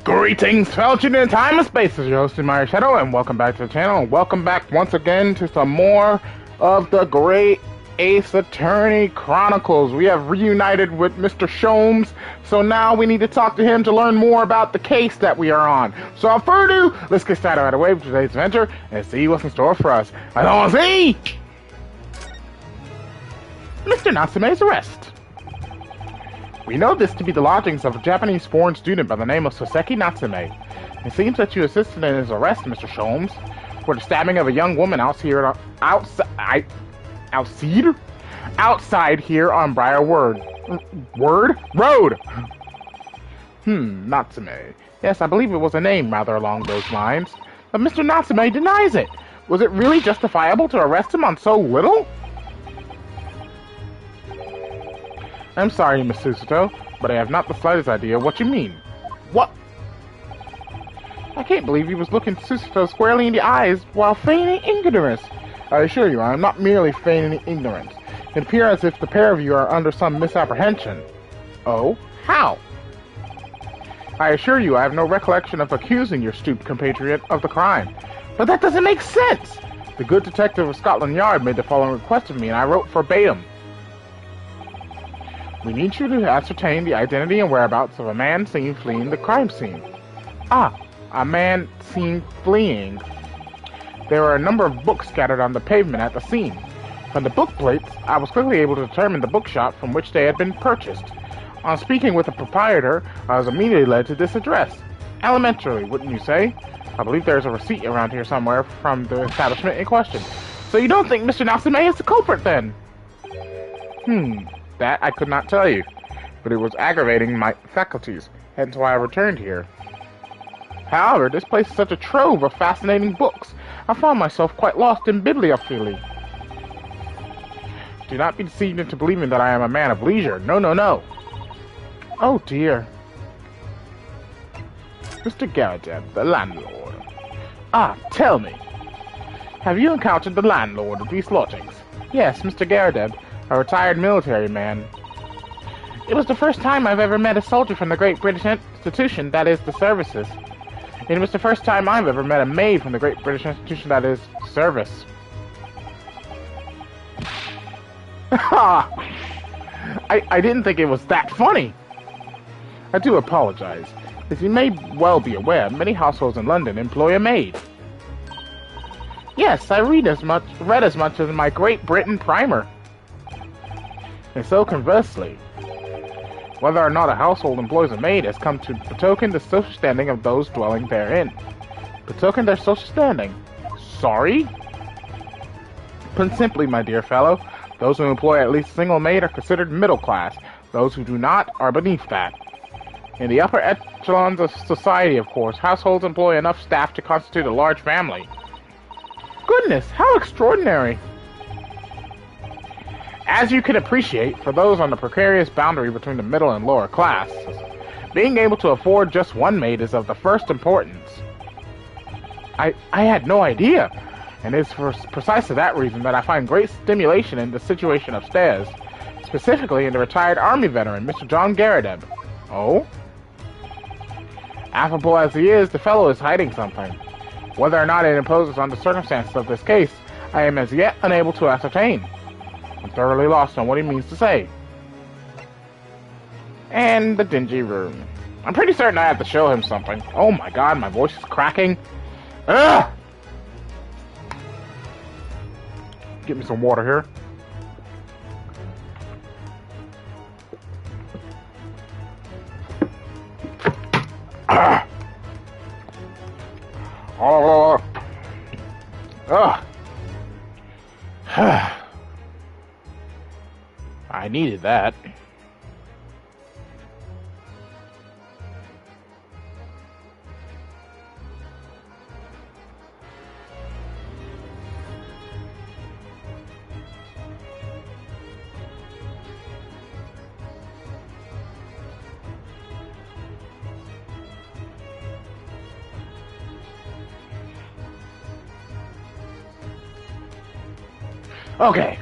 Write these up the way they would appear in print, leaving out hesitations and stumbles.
Greetings, fellow children in time and space. This is your host, Tomoya Shadow, and welcome back to the channel. And welcome back once again to some more of the great Ace Attorney Chronicles. We have reunited with Mr. Sholmes, so now we need to talk to him to learn more about the case that we are on. So without further ado, let's get started right away with today's adventure and see what's in store for us. I don't want to see Mr. Natsume's arrest. We know this to be the lodgings of a Japanese-born student by the name of Soseki Natsume. It seems that you assisted in his arrest, Mr. Sholmes, for the stabbing of a young woman outside here on Briar Road. Natsume. Yes, I believe it was a name rather along those lines. But Mr. Natsume denies it. Was it really justifiable to arrest him on so little? I'm sorry, Miss Susato, but I have not the slightest idea what you mean. What? I can't believe he was looking Susato squarely in the eyes while feigning ignorance. I assure you, I am not merely feigning ignorance. It appears as if the pair of you are under some misapprehension. Oh? How? I assure you, I have no recollection of accusing your stooped compatriot of the crime. But that doesn't make sense! The good detective of Scotland Yard made the following request of me, and I wrote verbatim. We need you to ascertain the identity and whereabouts of a man seen fleeing the crime scene. Ah, a man seen fleeing. There were a number of books scattered on the pavement at the scene. From the book plates, I was quickly able to determine the bookshop from which they had been purchased. On speaking with the proprietor, I was immediately led to this address. Elementary, wouldn't you say? I believe there's a receipt around here somewhere from the establishment in question. So you don't think Mr. Natsume is the culprit, then? That I could not tell you, but it was aggravating my faculties, hence why I returned here. However, this place is such a trove of fascinating books, I found myself quite lost in bibliophilia. Do not be deceived into believing that I am a man of leisure. No, no, no. Oh dear. Mr. Garadeb, the landlord. Ah, tell me. Have you encountered the landlord of these lodgings? Yes, Mr. Garadeb. A retired military man. It was the first time I've ever met a soldier from the great British institution, that is, the services. And it was the first time I've ever met a maid from the great British institution, that is, service. I didn't think it was that funny. I do apologize. As you may well be aware, many households in London employ a maid. Yes, I read as much as my Great Britain primer. And so conversely, whether or not a household employs a maid has come to betoken the social standing of those dwelling therein. Betoken their social standing? Sorry? Put simply, my dear fellow, those who employ at least a single maid are considered middle class. Those who do not are beneath that. In the upper echelons of society, of course, households employ enough staff to constitute a large family. Goodness, how extraordinary! As you can appreciate, for those on the precarious boundary between the middle and lower classes, being able to afford just one maid is of the first importance. I had no idea, and it's for precisely that reason that I find great stimulation in the situation upstairs, specifically in the retired army veteran, Mr. John Garadeb. Oh? Affable as he is, the fellow is hiding something. Whether or not it imposes on the circumstances of this case, I am as yet unable to ascertain. I'm thoroughly lost on what he means to say. And the dingy room. I'm pretty certain I have to show him something. Oh my god, my voice is cracking. Ugh! Get me some water here. Ah! Oh! Ugh! I needed that. Okay.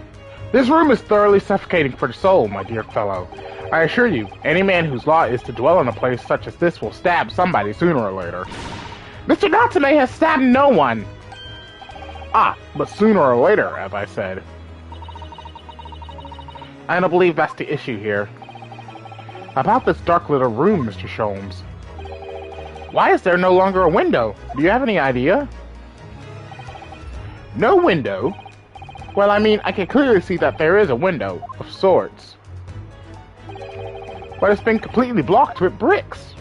This room is thoroughly suffocating for the soul, my dear fellow. I assure you, any man whose law is to dwell in a place such as this will stab somebody sooner or later. Mr. Natsume has stabbed no one! Ah, but sooner or later, as I said. I don't believe that's the issue here. About this dark little room, Mr. Sholmes. Why is there no longer a window? Do you have any idea? No window? Well, I mean, I can clearly see that there is a window, of sorts. But it's been completely blocked with bricks.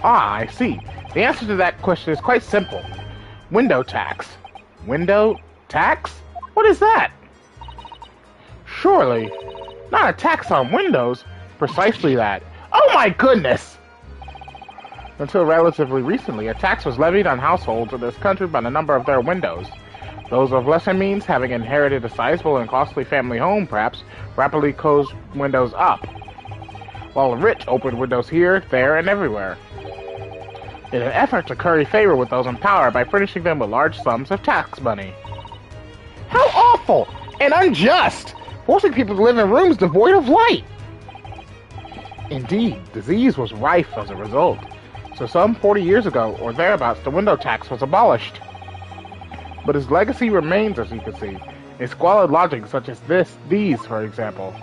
Ah, I see. The answer to that question is quite simple. Window tax. Window tax? What is that? Surely, not a tax on windows. Precisely that. Oh my goodness! Until relatively recently, a tax was levied on households in this country by the number of their windows. Those of lesser means, having inherited a sizable and costly family home, perhaps, rapidly closed windows up, while the rich opened windows here, there, and everywhere, in an effort to curry favor with those in power by furnishing them with large sums of tax money. How awful and unjust! Forcing people to live in rooms devoid of light! Indeed, disease was rife as a result. So some 40 years ago, or thereabouts, the window tax was abolished. But its legacy remains, as you can see, in squalid lodgings such as these, for example.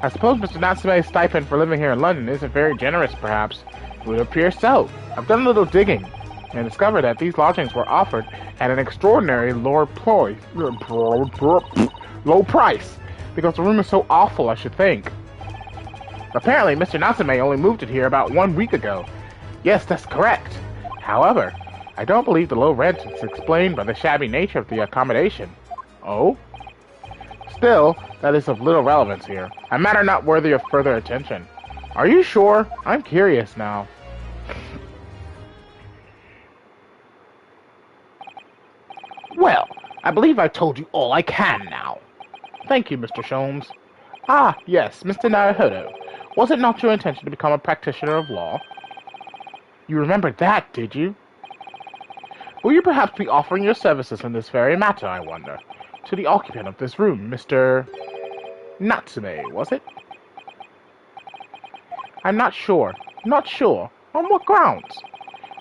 I suppose Mr. Natsume's stipend for living here in London isn't very generous, perhaps. It would appear so. I've done a little digging, and discovered that these lodgings were offered at an extraordinary low price, because the room is so awful, I should think. Apparently, Mr. Natsume only moved it here about 1 week ago. Yes, that's correct. However, I don't believe the low rent is explained by the shabby nature of the accommodation. Oh? Still, that is of little relevance here. A matter not worthy of further attention. Are you sure? I'm curious now. Well, I believe I've told you all I can now. Thank you, Mr. Sholmes. Ah, yes, Mr. Naruhodo. Was it not your intention to become a practitioner of law? You remembered that, did you? Will you perhaps be offering your services in this very matter, I wonder, to the occupant of this room, Mr. Natsume, was it? I'm not sure. Not sure. On what grounds?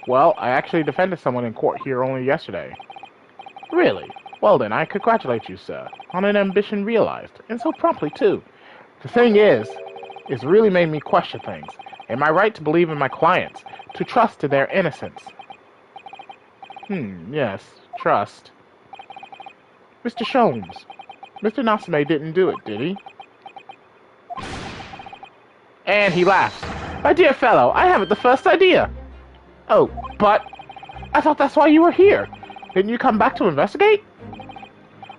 Well, I actually defended someone in court here only yesterday. Really? Well then, I congratulate you, sir, on an ambition realized, and so promptly, too. The thing is, it's really made me question things. Am I right to believe in my clients, to trust in their innocence? Yes, trust. Mr. Sholmes, Mr. Natsume didn't do it, did he? And he laughs. My dear fellow, I haven't the first idea. Oh, but I thought that's why you were here. Didn't you come back to investigate?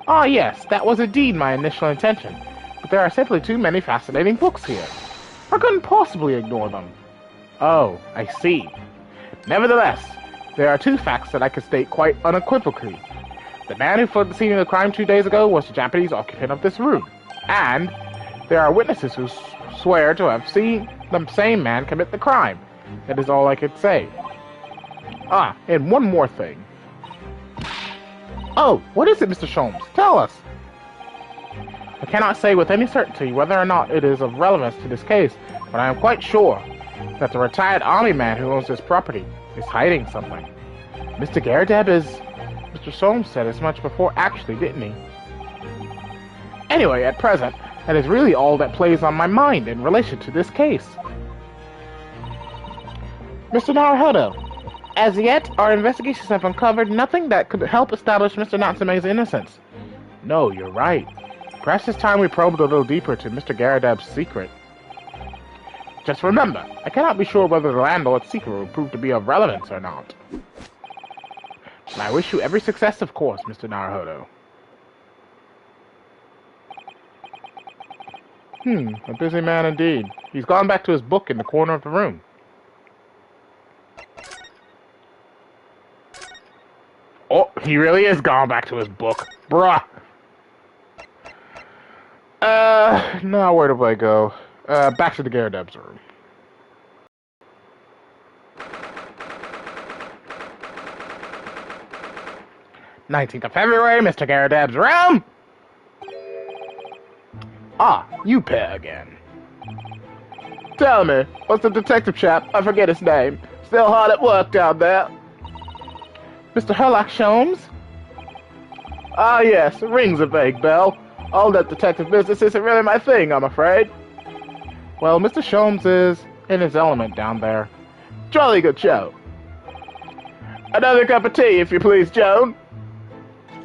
Ah, yes, that was indeed my initial intention. But there are simply too many fascinating books here. I couldn't possibly ignore them. Oh, I see. Nevertheless, there are two facts that I can state quite unequivocally. The man who fled the scene of the crime 2 days ago was the Japanese occupant of this room. And there are witnesses who swear to have seen the same man commit the crime. That is all I could say. Ah, and one more thing. Oh, what is it, Mr. Sholmes? Tell us. I cannot say with any certainty whether or not it is of relevance to this case, but I am quite sure that the retired army man who owns this property is hiding something. Mr. Garadeb is... Mr. Sholmes said as much before actually, didn't he? Anyway, at present, that is really all that plays on my mind in relation to this case. Mr. Naruhodo, as yet, our investigations have uncovered nothing that could help establish Mr. Natsume's innocence. No, you're right. Perhaps it's time we probed a little deeper to Mr. Garadeb's secret. Just remember, I cannot be sure whether the landlord's secret will prove to be of relevance or not. And I wish you every success, of course, Mr. Naruhodo. A busy man indeed. He's gone back to his book in the corner of the room. Oh, he really is gone back to his book. Bruh. Now where do I go? Back to the Garadeb's room. "19th of February, Mr. Garadeb's room!" Ah, you pair again. Tell me, what's the detective chap? I forget his name. Still hard at work down there. Mr. Sherlock Holmes? Ah, yes, rings a vague bell. All that detective business isn't really my thing, I'm afraid. Well, Mr. Sholmes is in his element down there. Jolly good show. Another cup of tea, if you please, Joan.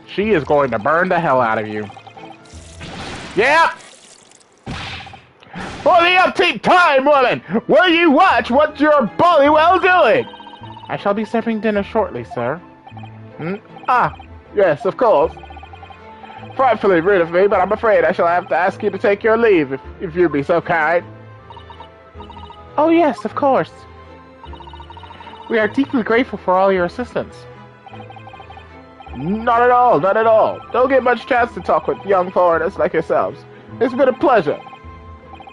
She is going to burn the hell out of you. Yep! For the upkeep time, woman! Will you watch what you're bully well doing? I shall be serving dinner shortly, sir. Ah, yes, of course. Frightfully rude of me, but I'm afraid I shall have to ask you to take your leave, if you'd be so kind. Oh, yes, of course. We are deeply grateful for all your assistance. Not at all, not at all. Don't get much chance to talk with young foreigners like yourselves. It's been a pleasure.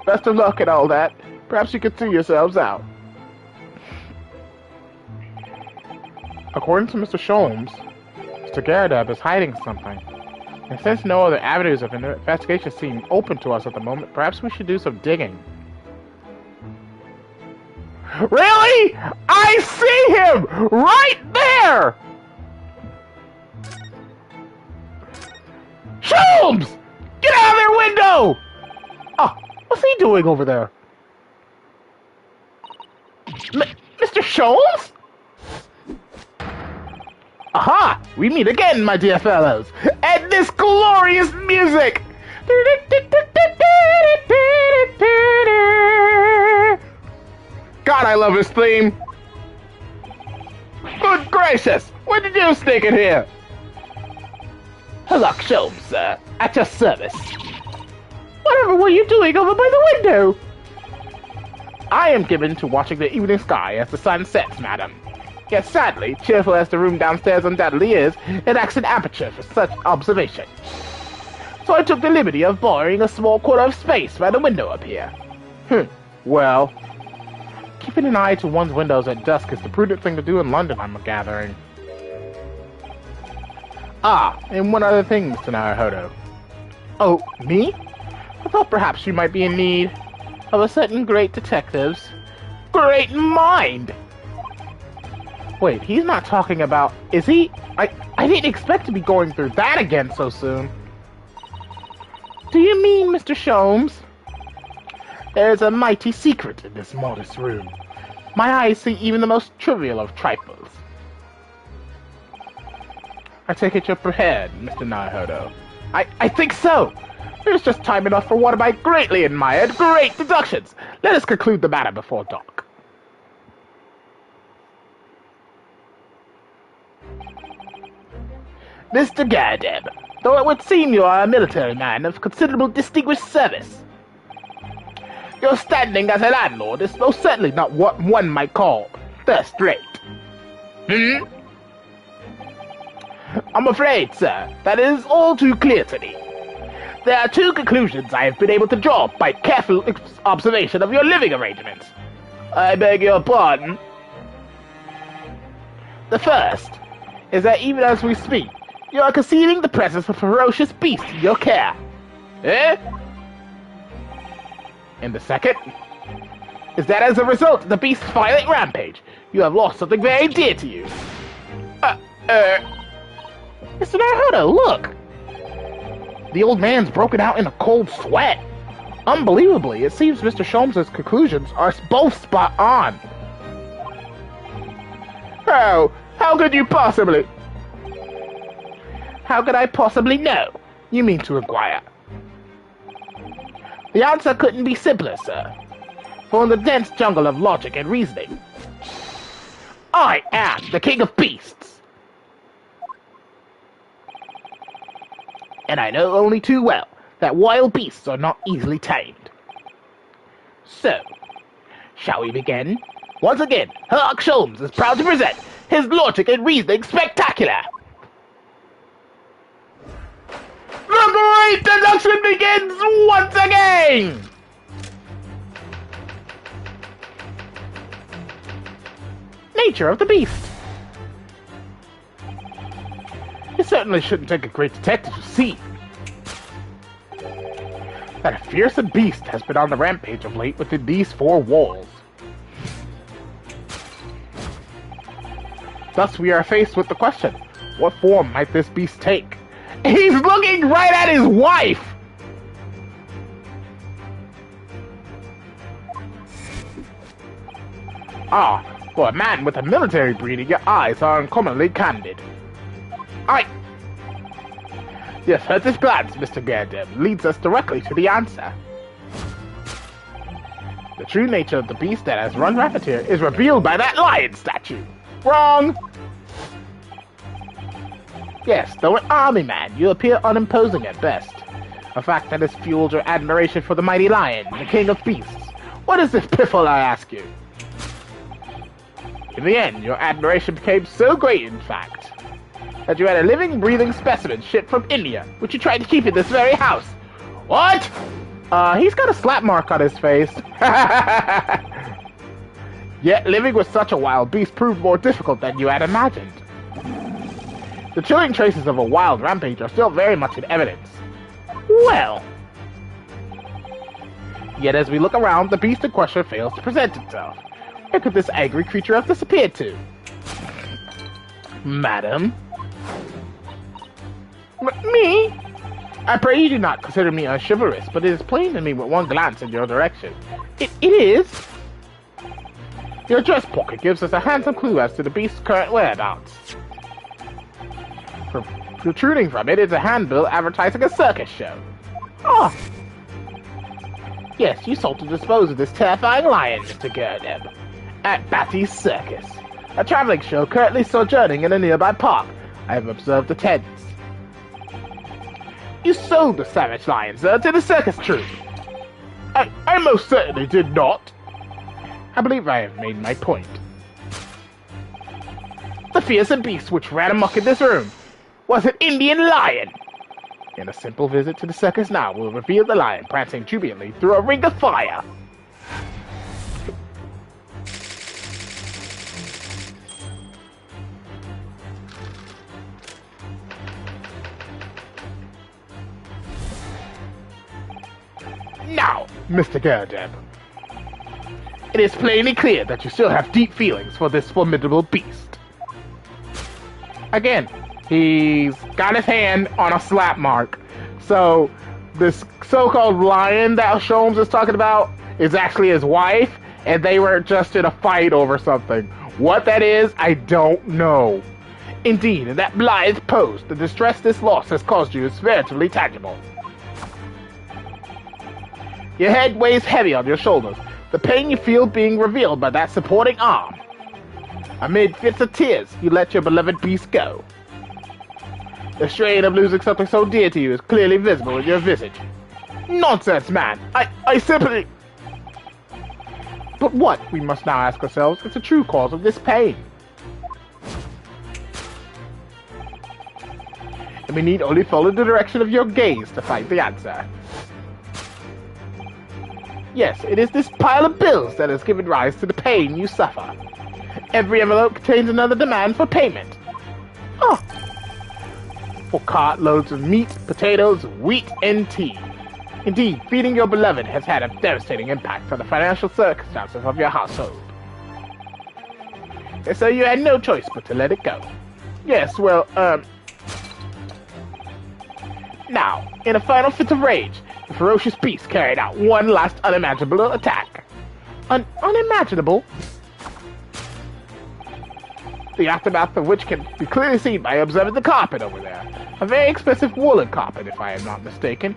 Best of luck and all that. Perhaps you could see yourselves out. According to Mr. Sholmes, Mr. Garadeb is hiding something. And since no other avenues of investigation seem open to us at the moment, perhaps we should do some digging. Really? I see him! Right there! Sholmes! Get out of their window! Oh, what's he doing over there? Mr. Sholmes? Aha! We meet again, my dear fellows, and this glorious music! God, I love his theme! Good gracious! When did you sneak in here? Sherlock Holmes, sir. At your service. Whatever were you doing over by the window? I am given to watching the evening sky as the sun sets, madam. Yet sadly, cheerful as the room downstairs undoubtedly is, it lacks an aperture for such observation. So I took the liberty of borrowing a small corner of space by the window up here. Well, keeping an eye to one's windows at dusk is the prudent thing to do in London, I'm gathering. Ah, and one other thing, Mr. Naruhodo. Oh, me? I thought perhaps you might be in need of a certain great detective's great mind. Wait, he's not talking about... Is he? I didn't expect to be going through that again so soon. Do you mean, Mr. Sholmes? There's a mighty secret in this modest room. My eyes see even the most trivial of trifles. I take it you're prepared, Mr. Naruhodo. I think so. There's just time enough for one of my greatly admired great deductions. Let us conclude the matter before dark. Mr. Garadeb, though it would seem you are a military man of considerable distinguished service, your standing as a landlord is most certainly not what one might call first-rate. I'm afraid, sir, that is all too clear to me. There are two conclusions I have been able to draw by careful observation of your living arrangements. I beg your pardon. The first is that even as we speak, you are concealing the presence of a ferocious beast in your care. Eh? And the second is that as a result of the beast's violent rampage, you have lost something very dear to you. Mr. Naruhodo, look! The old man's broken out in a cold sweat. Unbelievably, it seems Mr. Sholmes' conclusions are both spot on. How could you possibly? How could I possibly know? You mean to inquire. The answer couldn't be simpler, sir. For in the dense jungle of logic and reasoning, I am the king of beasts. And I know only too well that wild beasts are not easily tamed. So, shall we begin? Once again, Sherlock Holmes is proud to present his logic and reasoning spectacular. The great deduction begins once again! Nature of the beast. It certainly shouldn't take a great detective to see. That fearsome beast has been on the rampage of late within these four walls. Thus we are faced with the question, what form might this beast take? He's looking right at his wife! Ah, for a man with a military breeding, your eyes are uncommonly candid. Your furtive glance, Mr. Gerdem, leads us directly to the answer. The true nature of the beast that has run rampant here is revealed by that lion statue. Wrong! Yes, though an army man, you appear unimposing at best. A fact that has fueled your admiration for the mighty lion, the king of beasts. What is this piffle, I ask you? In the end, your admiration became so great, in fact, that you had a living, breathing specimen shipped from India, which you tried to keep in this very house. What? He's got a slap mark on his face. Yet living with such a wild beast proved more difficult than you had imagined. The chilling traces of a wild rampage are still very much in evidence. Well. Yet as we look around, the beast in question fails to present itself. Where could this angry creature have disappeared to? Madam? Me? I pray you do not consider me unchivalrous, but it is plain to me with one glance in your direction. It is? Your dress pocket gives us a handsome clue as to the beast's current whereabouts. Protruding from it is a handbill advertising a circus show. Oh! Yes, you sought to dispose of this terrifying lion, Mr. Gerdem, at Batty's Circus, a traveling show currently sojourning in a nearby park. I have observed attendance. You sold the savage lion, sir, to the circus troupe. I most certainly did not. I believe I have made my point. The fearsome beast which ran amok in this room was an Indian lion. And a simple visit to the circus now will reveal the lion prancing jubilantly through a ring of fire. Now, Mr. Gerdem, it is plainly clear that you still have deep feelings for this formidable beast. Again, he's got his hand on a slap mark. So, this so-called lion that Sholmes is talking about is actually his wife, and they were just in a fight over something. What that is, I don't know. Indeed, in that blithe pose, the distress this loss has caused you is veritably tangible. Your head weighs heavy on your shoulders, the pain you feel being revealed by that supporting arm. Amid fits of tears, you let your beloved beast go. The strain of losing something so dear to you is clearly visible in your visage. Nonsense, man! I simply... But what, we must now ask ourselves, is the true cause of this pain? And we need only follow the direction of your gaze to find the answer. Yes, it is this pile of bills that has given rise to the pain you suffer. Every envelope contains another demand for payment. Oh! For cartloads of meat, potatoes, wheat, and tea. Indeed, feeding your beloved has had a devastating impact on the financial circumstances of your household. And so you had no choice but to let it go. Yes, well, Now, in a final fit of rage, the ferocious beast carried out one last unimaginable attack. Unimaginable? The aftermath of which can be clearly seen by observing the carpet over there. A very expensive woolen carpet, if I am not mistaken.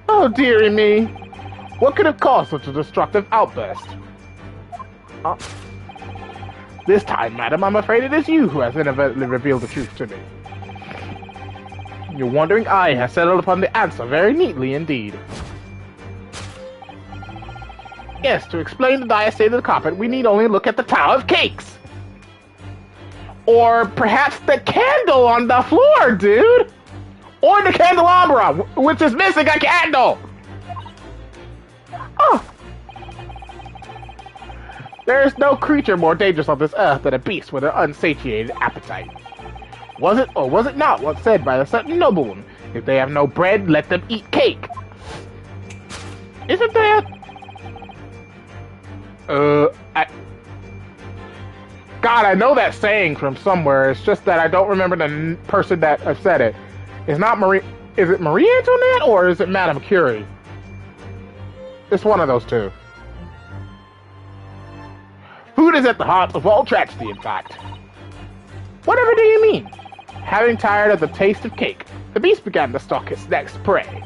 Oh, dearie me. What could have caused such a destructive outburst? This time, madam, I'm afraid it is you who has inadvertently revealed the truth to me. Your wandering eye has settled upon the answer very neatly indeed. Yes, to explain the dire state of the carpet, we need only look at the tower of cakes. Or perhaps the candle on the floor, dude! Or the candelabra, which is missing a candle! Oh! There is no creature more dangerous on this earth than a beast with an unsatiated appetite. Was it or was it not what's said by a certain nobleman? If they have no bread, let them eat cake. Isn't that? God, I know that saying from somewhere. It's just that I don't remember the person that said it. It's not Marie. Is it Marie Antoinette or is it Madame Curie? It's one of those two. Food is at the heart of all tragedy, in fact. Whatever do you mean? Having tired of the taste of cake, the beast began to stalk its next prey.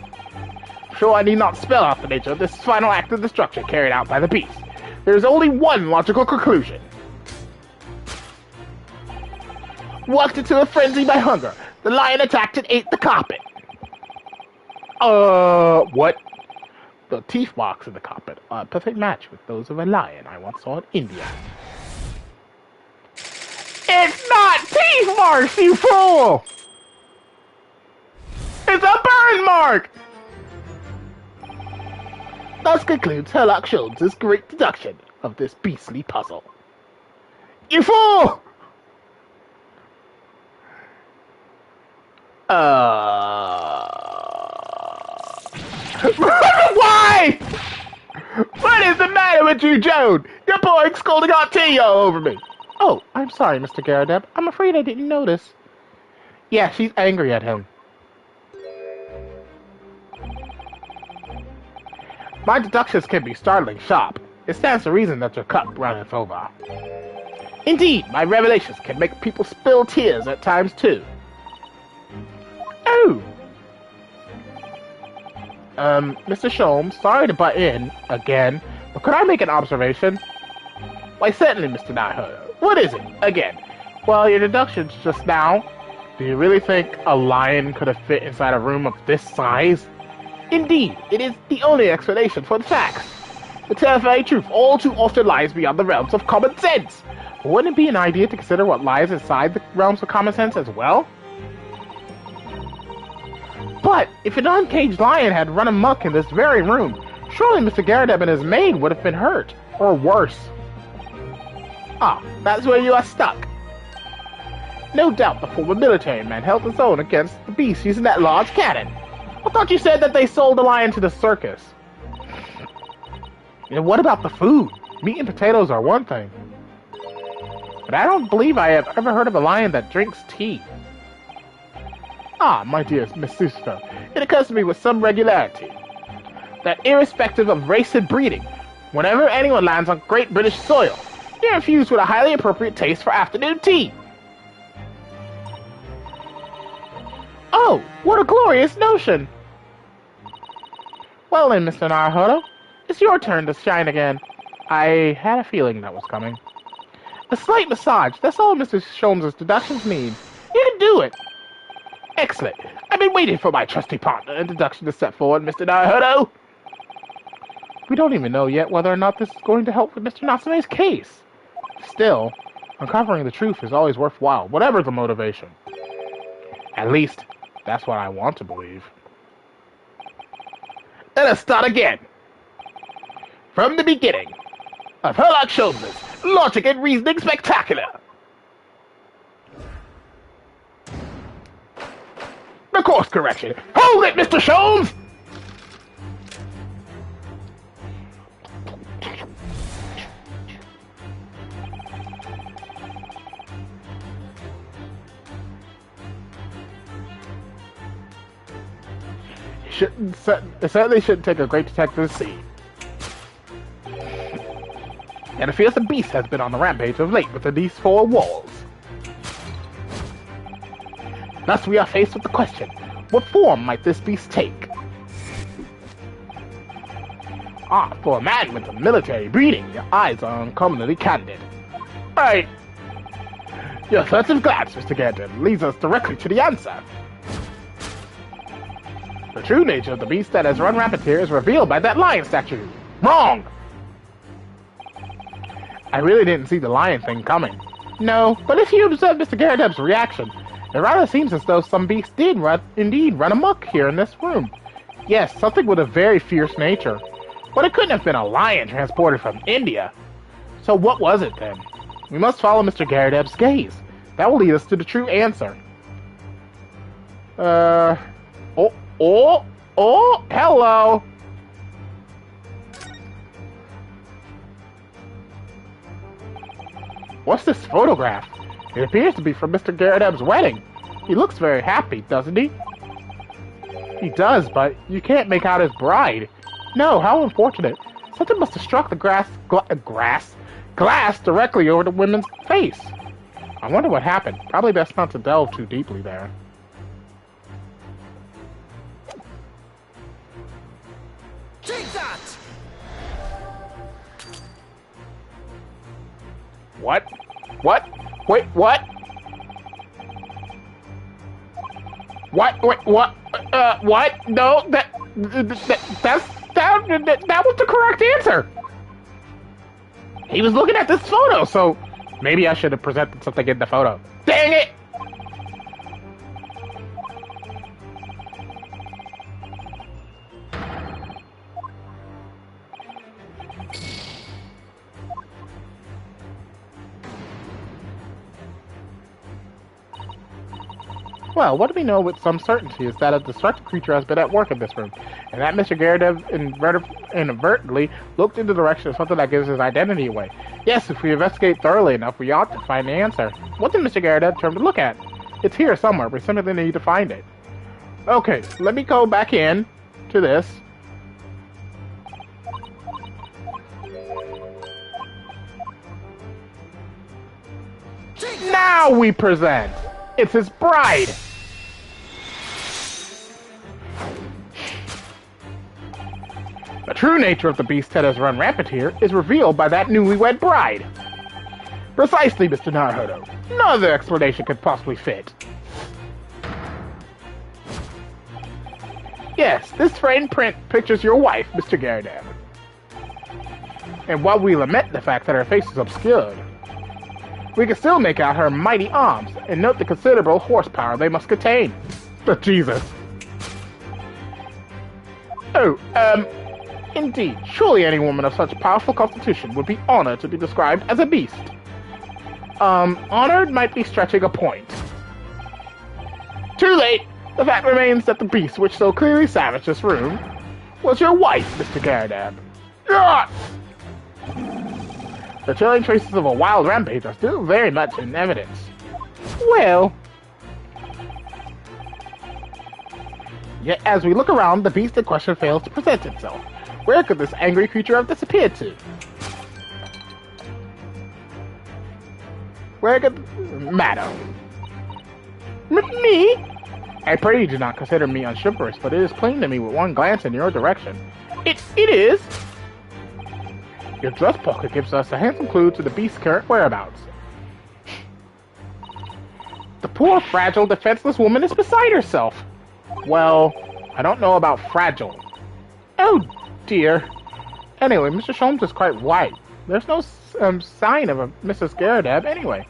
Sure, I need not spell out the nature of this final act of destruction carried out by the beast. There is only one logical conclusion. Walked into a frenzy by hunger, the lion attacked and ate the carpet. What? The teeth marks in the carpet are a perfect match with those of a lion I once saw in India. It's not teeth marks, you fool! It's a burn mark! Thus concludes Sherlock Holmes' great deduction of this beastly puzzle. You fool! Why? What is the matter with you, Joan? You're pouring scalding hot tea all over me. Oh, I'm sorry, Mr. Garradeb. I'm afraid I didn't notice. Yeah, she's angry at him. My deductions can be startling sharp. It stands to reason that your cup runneth over. Indeed, my revelations can make people spill tears at times, too. Oh! Mr. Sholmes, sorry to butt in, again, but could I make an observation? Why, certainly, Mr. Nahodo. What is it, again? Well, your deductions just now. Do you really think a lion could have fit inside a room of this size? Indeed, it is the only explanation for the facts. The terrifying truth all too often lies beyond the realms of common sense. But wouldn't it be an idea to consider what lies inside the realms of common sense as well? But if an uncaged lion had run amok in this very room, surely Mr. Garradeb and his maid would have been hurt, or worse. Ah, that's where you are stuck. No doubt the former military man held his own against the beast using that large cannon. I thought you said that they sold the lion to the circus. And what about the food? Meat and potatoes are one thing. But I don't believe I have ever heard of a lion that drinks tea. Ah, my dear Miss Sister, it occurs to me with some regularity that irrespective of race and breeding, whenever anyone lands on Great British soil, they're infused with a highly appropriate taste for afternoon tea. Oh, what a glorious notion! Well then, Mr. Naruhodo, it's your turn to shine again. I had a feeling that was coming. A slight massage, that's all Mr. Sholmes' deductions need. You can do it! Excellent. I've been waiting for my trusty partner and deduction to step forward, Mr. Naruhodo. We don't even know yet whether or not this is going to help with Mr. Natsume's case. Still, uncovering the truth is always worthwhile, whatever the motivation. At least, that's what I want to believe. Let us start again. From the beginning of Sherlock Holmes' Logic and Reasoning Spectacular. The course correction. Hold it, Mr. Sholmes! It certainly shouldn't take a great detective to see. And a fearsome beast has been on the rampage of late within these four walls. Thus we are faced with the question, what form might this beast take? Ah, for a man with a military breeding, your eyes are uncommonly candid. Right. Your furtive glance, Mr. Garradeb, leads us directly to the answer. The true nature of the beast that has run rampant here is revealed by that lion statue. Wrong! I really didn't see the lion thing coming. No, but if you observe Mr. Garradeb's reaction, it rather seems as though some beast did indeed run amok here in this room. Yes, something with a very fierce nature. But it couldn't have been a lion transported from India. So what was it then? We must follow Mr. Garradeb's gaze. That will lead us to the true answer. Hello! What's this photograph? It appears to be from Mr. Garredeb's wedding. He looks very happy, doesn't he? He does, but you can't make out his bride. No, how unfortunate. Something must have struck the glass directly over the woman's face. I wonder what happened. Probably best not to delve too deeply there. Take that! What? What? Wait, what? What? Wait, what? What? No, that was the correct answer. He was looking at this photo, so maybe I should have presented something in the photo. Dang it! Well, what we know with some certainty is that a destructive creature has been at work in this room, and that Mr. Garredev inadvertently looked in the direction of something that gives his identity away. Yes, if we investigate thoroughly enough, we ought to find the answer. What did Mr. Garredev turn to look at? It's here somewhere. We simply need to find it. Okay, let me go back in to this. Now we present. It's his bride! The true nature of the beast that has run rampant here is revealed by that newlywed bride. Precisely, Mr. Naruhodo. No other explanation could possibly fit. Yes, this framed print pictures your wife, Mr. Garredev. And while we lament the fact that her face is obscured, we can still make out her mighty arms, and note the considerable horsepower they must contain. But Jesus. Oh, indeed, surely any woman of such powerful constitution would be honored to be described as a beast. Honored might be stretching a point. Too late! The fact remains that the beast which so clearly savaged this room was your wife, Mr. Garredev. Ah! The chilling traces of a wild rampage are still very much in evidence. Well... Yet as we look around, the beast in question fails to present itself. Where could this angry creature have disappeared to? Where could... Madam. Me? I pray you do not consider me unchivalrous, but it is plain to me with one glance in your direction. It is... Your dress pocket gives us a handsome clue to the beast's current whereabouts. The poor, fragile, defenseless woman is beside herself. Well, I don't know about fragile. Oh, dear. Anyway, Mr. Sholmes is quite right. There's no sign of a Mrs. Garredev anyway.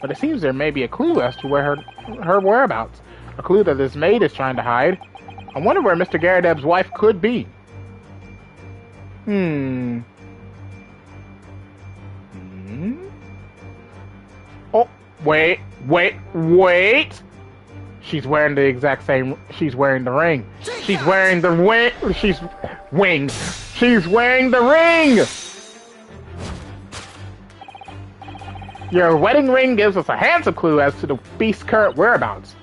But it seems there may be a clue as to where her whereabouts. A clue that this maid is trying to hide. I wonder where Mr. Garredeb's wife could be. Oh, wait. She's wearing the exact same... She's wearing the ring. She's wearing the ring. She's wearing the ring! Your wedding ring gives us a handsome clue as to the beast's current whereabouts.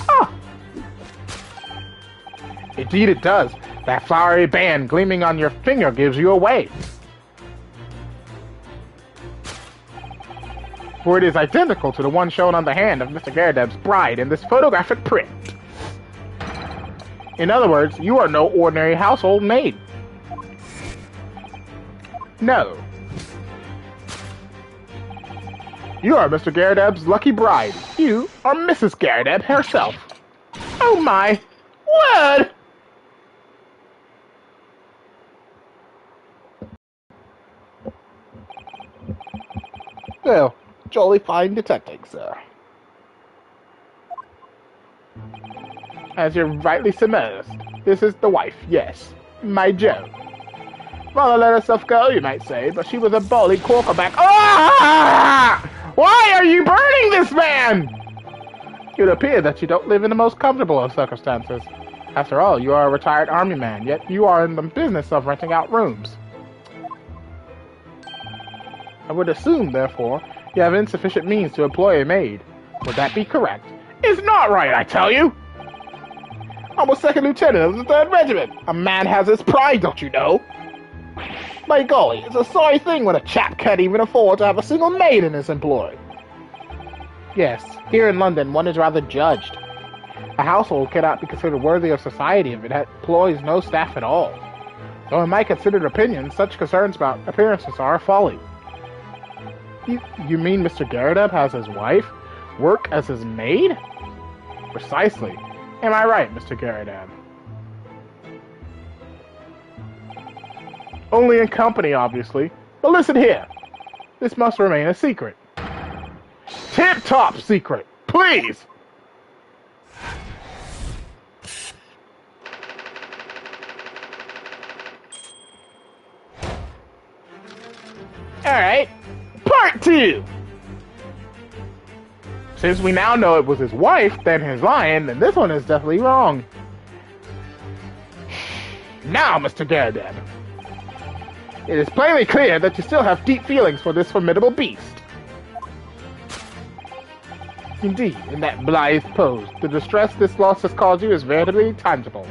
Ah! Indeed it does. That flowery band gleaming on your finger gives you away. For it is identical to the one shown on the hand of Mr. Garredeb's bride in this photographic print. In other words, you are no ordinary household maid. No. You are Mr. Garredeb's lucky bride. You are Mrs. Garredeb herself. Oh my word! Well, jolly fine detecting, sir. As you're rightly surmised, this is the wife, yes, my Jo. Mother let herself go, you might say, but she was a bully quarterback. Ah! Why are you burning this man? It would appear that you don't live in the most comfortable of circumstances. After all, you are a retired army man, yet you are in the business of renting out rooms. I would assume, therefore, you have insufficient means to employ a maid. Would that be correct? It's not right, I tell you! I'm a second lieutenant of the 3rd Regiment. A man has his pride, don't you know? By golly, it's a sorry thing when a chap can't even afford to have a single maid in his employ. Yes, here in London one is rather judged. A household cannot be considered worthy of society if it employs no staff at all. Though in my considered opinion, such concerns about appearances are a folly. You mean Mr. Garrideb has his wife work as his maid? Precisely. Am I right, Mr. Garrideb? Only in company, obviously. But listen here. This must remain a secret. Tip-top secret, please! Alright, part 2! Since we now know it was his wife, then his lion, then this one is definitely wrong. Now, Mr. Garrideb, it is plainly clear that you still have deep feelings for this formidable beast. Indeed, in that blithe pose, the distress this loss has caused you is veritably tangible.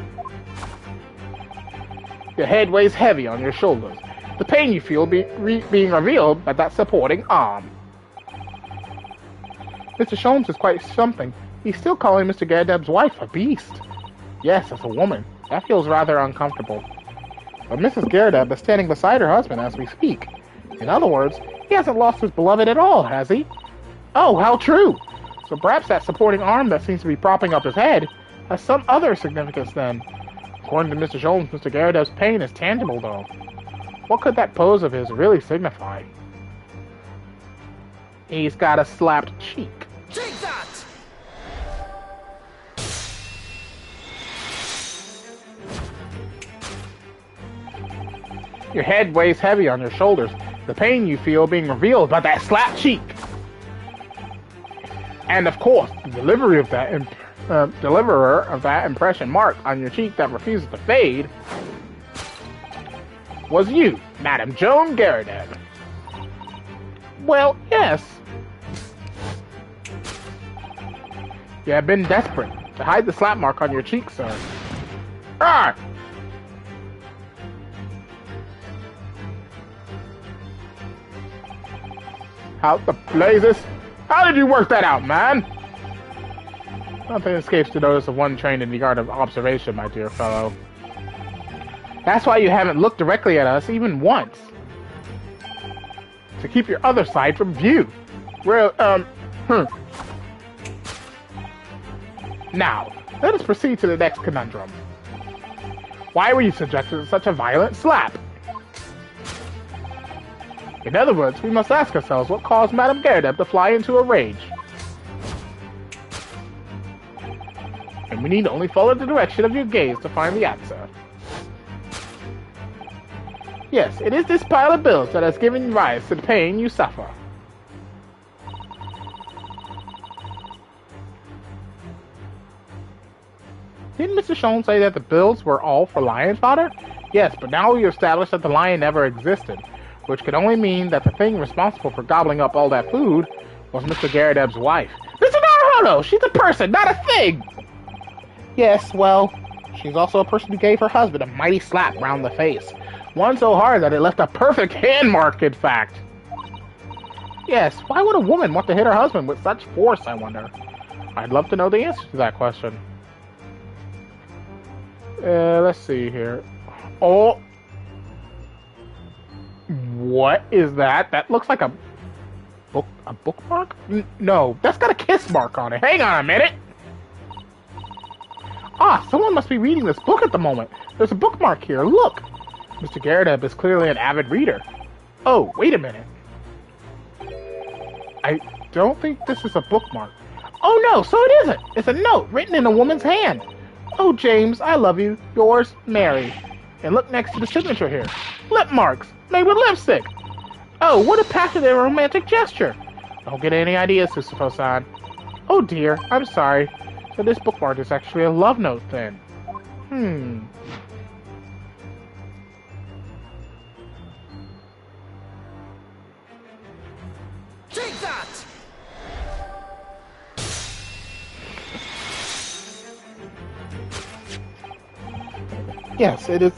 Your head weighs heavy on your shoulders, the pain you feel being revealed by that supporting arm. Mr. Sholmes is quite something. He's still calling Mr. Garrideb's wife a beast. Yes, as a woman. That feels rather uncomfortable. But Mrs. Garrideb is standing beside her husband as we speak. In other words, he hasn't lost his beloved at all, has he? Oh, how true! So perhaps that supporting arm that seems to be propping up his head has some other significance then. According to Mr. Sholmes, Mr. Garrideb's pain is tangible, though. What could that pose of his really signify? He's got a slapped cheek. Take that! Your head weighs heavy on your shoulders, the pain you feel being revealed by that slapped cheek. And of course, the deliverer of that impression mark on your cheek that refuses to fade was you, Madame Joan Garrideb. Well, yes. You have been desperate to hide the slap mark on your cheek, sir. Ah! How the blazes? How did you work that out, man? Nothing escapes the notice of one trained in the art of observation, my dear fellow. That's why you haven't looked directly at us even once. To keep your other side from view. Now, let us proceed to the next conundrum. Why were you subjected to such a violent slap? In other words, we must ask ourselves what caused Madame Garrideb to fly into a rage. And we need only follow the direction of your gaze to find the answer. Yes, it is this pile of bills that has given rise to the pain you suffer. Didn't Mr. Schoen say that the bills were all for lion fodder? Yes, but now we established that the lion never existed, which could only mean that the thing responsible for gobbling up all that food was Mr. Garrideb's wife. Mr. Naruhodo! She's a person, not a thing! Yes, well, she's also a person who gave her husband a mighty slap round the face. One so hard that it left a perfect hand mark, in fact. Yes, why would a woman want to hit her husband with such force, I wonder? I'd love to know the answer to that question. Let's see here. Oh! What is that? That looks like a bookmark? No, that's got a kiss mark on it. Hang on a minute! Ah, someone must be reading this book at the moment. There's a bookmark here, look! Mr. Garrideb is clearly an avid reader. Oh, wait a minute. I don't think this is a bookmark. Oh no, so it isn't! It's a note written in a woman's hand. Oh, James, I love you. Yours, Mary. And look next to the signature here. Lip marks, made with lipstick. Oh, what a passionate and romantic gesture. Don't get any ideas, Sisyphos-san. Oh dear, I'm sorry. So this bookmark is actually a love note then. Take that! Yes, it is.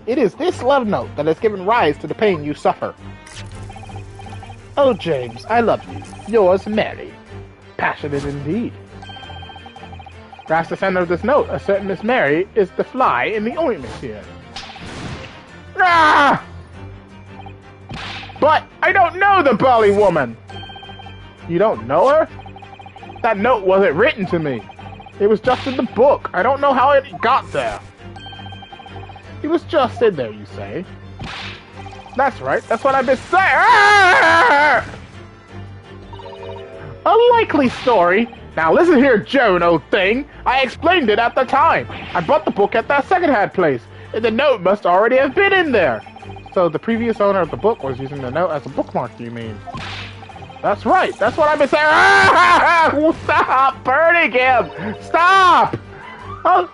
It is this love note that has given rise to the pain you suffer. Oh, James, I love you. Yours, Mary. Passionate indeed. Perhaps the sender of this note, a certain Miss Mary, is the fly in the ointment here. Ah! But I don't know the Bali woman. You don't know her? That note wasn't written to me. It was just in the book. I don't know how it got there. It was just in there, you say? That's right. That's what I've been saying. Ah! A likely story. Now listen here, Joan, old thing. I explained it at the time. I bought the book at that second-hand place, and the note must already have been in there. So the previous owner of the book was using the note as a bookmark, you mean? That's right. That's what I've been saying. Ah! Stop burning him. Stop. Oh.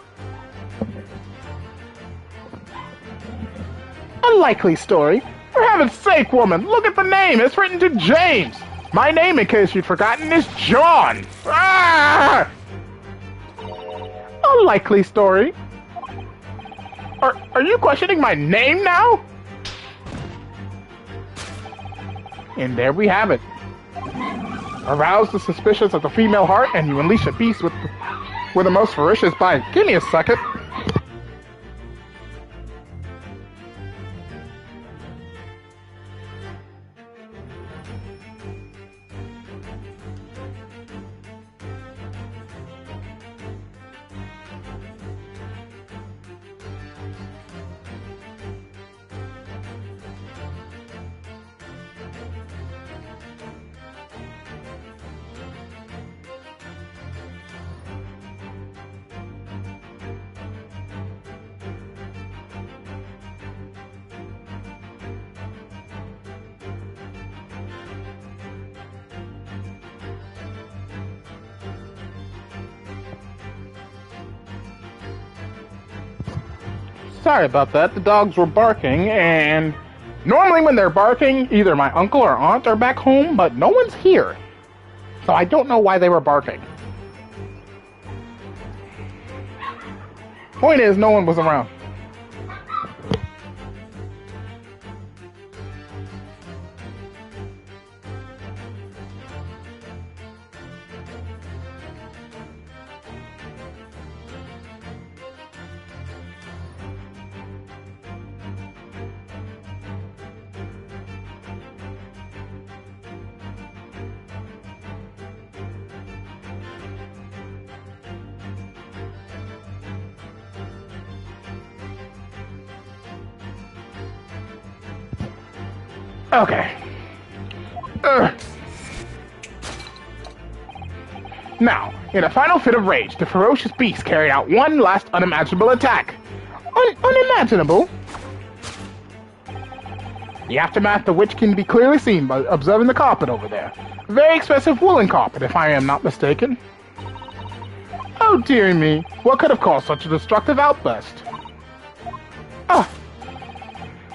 A likely story. For heaven's sake, woman, look at the name. It's written to James. My name, in case you'd forgotten, is John. Ah! A likely story. Are you questioning my name now? And there we have it. Arouse the suspicions of the female heart, and you unleash a beast with the most ferocious bite. Give me a second. Sorry about that. The dogs were barking, and normally when they're barking, either my uncle or aunt are back home, but no one's here. So I don't know why they were barking. Point is, no one was around. Okay. Now, in a final fit of rage, the ferocious beast carried out one last unimaginable attack. Unimaginable? The aftermath of which can be clearly seen by observing the carpet over there. A very expensive woolen carpet, if I am not mistaken. Oh, dear me. What could have caused such a destructive outburst? Ah.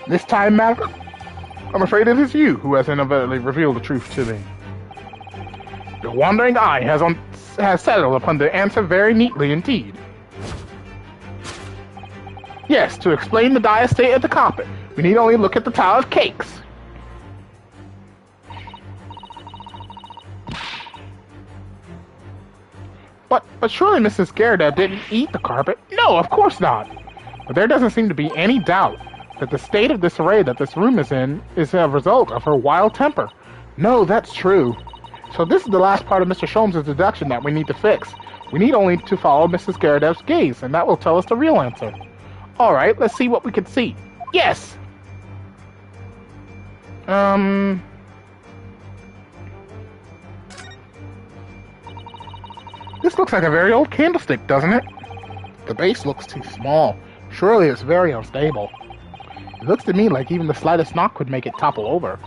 This time, madam, I'm afraid it is you who has inadvertently revealed the truth to me. Your wandering eye has settled upon the answer very neatly indeed. Yes, to explain the dire state of the carpet, we need only look at the tile of cakes. But surely Mrs. Gerda didn't eat the carpet? No, of course not. But there doesn't seem to be any doubt that the state of disarray that this room is in is a result of her wild temper. No, that's true. So this is the last part of Mr. Sholmes' deduction that we need to fix. We need only to follow Mrs. Gerardev's gaze, and that will tell us the real answer. Alright, let's see what we can see. Yes! This looks like a very old candlestick, doesn't it? The base looks too small. Surely it's very unstable. It looks to me like even the slightest knock could make it topple over.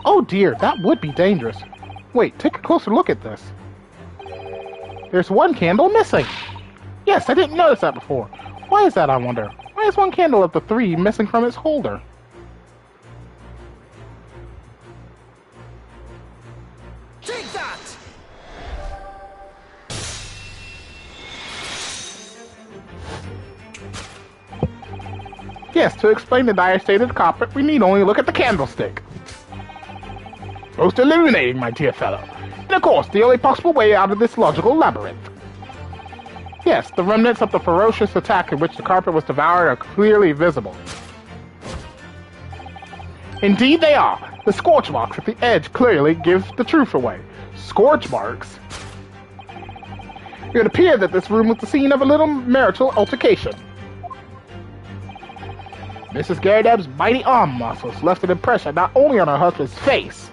Oh dear, that would be dangerous. Wait, take a closer look at this. There's one candle missing. Yes, I didn't notice that before. Why is that, I wonder? Why is one candle of the three missing from its holder? Take that! Yes, to explain the dire state of the carpet, we need only look at the candlestick. Most illuminating, my dear fellow. And of course, the only possible way out of this logical labyrinth. Yes, the remnants of the ferocious attack in which the carpet was devoured are clearly visible. Indeed they are. The scorch marks at the edge clearly give the truth away. Scorch marks? It would appear that this room was the scene of a little marital altercation. Mrs. Garrideb's mighty arm muscles left an impression not only on her husband's face,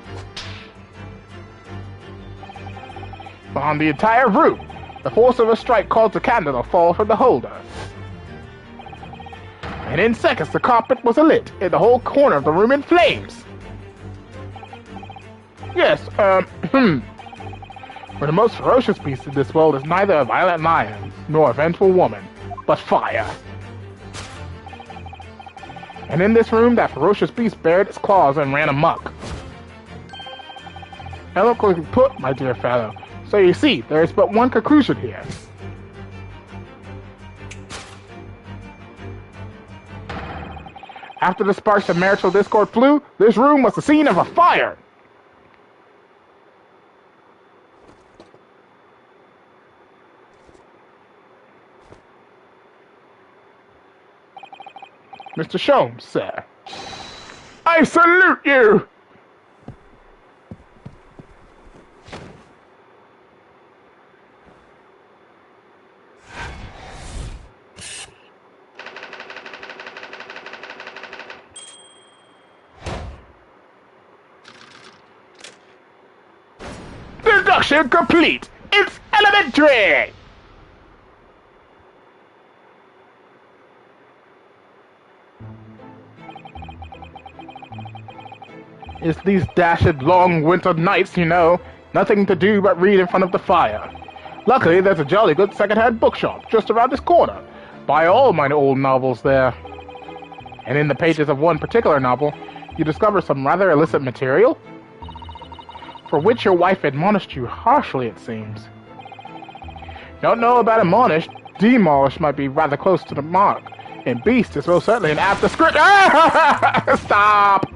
but on the entire room. The force of a strike caused the candle to fall from the holder. And in seconds the carpet was alit, and the whole corner of the room in flames. Yes, For the most ferocious beast in this world is neither a violent lion, nor a vengeful woman, but fire. And in this room, that ferocious beast bared its claws and ran amok. Eloquently put, my dear fellow. So you see, there is but one conclusion here. After the sparks of marital discord flew, this room was the scene of a fire. Mr. Sholmes, sir. I salute you! Deduction complete! It's elementary! It's these dashed long winter nights, you know. Nothing to do but read in front of the fire. Luckily, there's a jolly good second-hand bookshop just around this corner. Buy all my old novels there. And in the pages of one particular novel, you discover some rather illicit material, for which your wife admonished you harshly, it seems. Don't know about admonished. Demolished might be rather close to the mark. And beast is most certainly an apt description. Stop!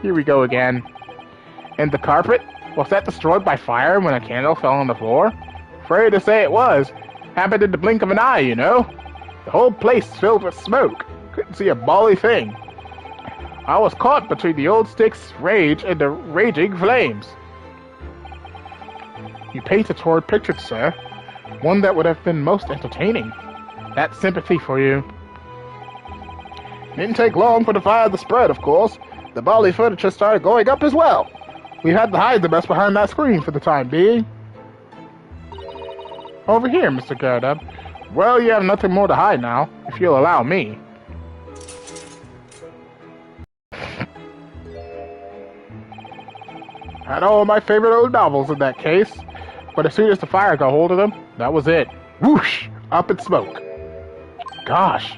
Here we go again. And the carpet? Was that destroyed by fire when a candle fell on the floor? Afraid to say it was. Happened in the blink of an eye, you know. The whole place filled with smoke. Couldn't see a bally thing. I was caught between the old stick's rage and the raging flames. You paint a torrid picture, sir. One that would have been most entertaining. That's sympathy for you. Didn't take long for the fire to spread, of course. The bally furniture started going up as well. We had to hide the mess behind that screen for the time being. Over here, Mr. Garrideb. Well, you have nothing more to hide now, if you'll allow me. Had all my favorite old novels in that case. But as soon as the fire got hold of them, that was it. Whoosh! Up in smoke. Gosh,